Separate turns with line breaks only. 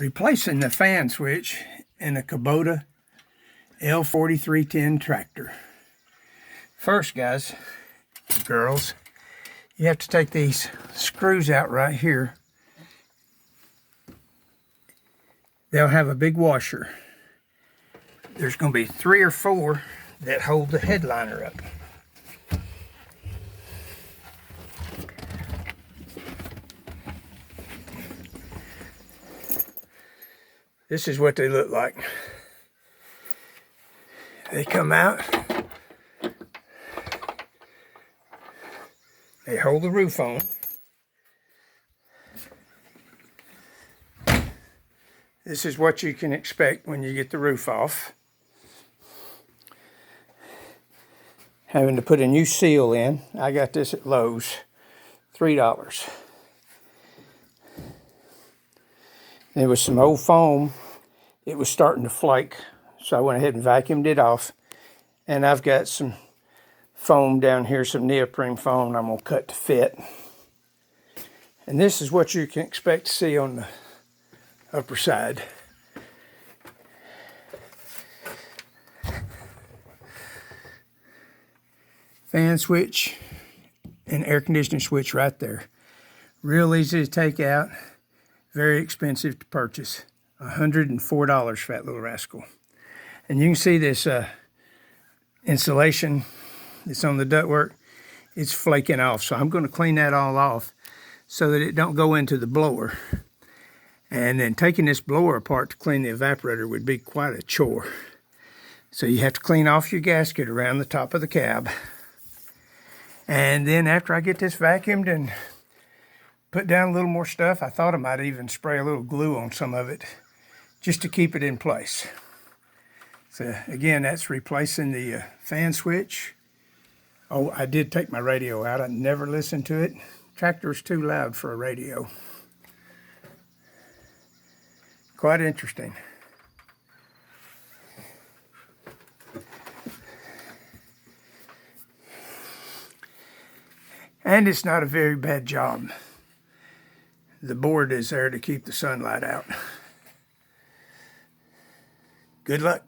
Replacing the fan switch in a Kubota L4310 tractor. First, guys, girls, you have to take these screws out right here. They'll have a big washer. There's going to be 3 or 4 that hold the headliner up. This is what they look like. They come out. They hold the roof on. This is what you can expect when you get the roof off. Having to put a new seal in. I got this at Lowe's, $3. There was some old foam. It was starting to flake, so I went ahead and vacuumed it off. And I've got some foam down here, some neoprene foam I'm going to cut to fit. And this is what you can expect to see on the upper side. Fan switch and air conditioning switch right there. Real easy to take out. Very expensive to purchase. $104 for that little rascal. And you can see this insulation that's on the ductwork. It's flaking off. So I'm going to clean that all off so that it don't go into the blower. And then taking this blower apart to clean the evaporator would be quite a chore. So you have to clean off your gasket around the top of the cab. And then after I get this vacuumed and put down a little more stuff, I thought I might even spray a little glue on some of it just to keep it in place. So again, that's replacing the fan switch. Oh, I did take my radio out. I never listened to it. Tractor's too loud for a radio. Quite interesting. And it's not a very bad job. The board is there to keep the sunlight out. Good luck.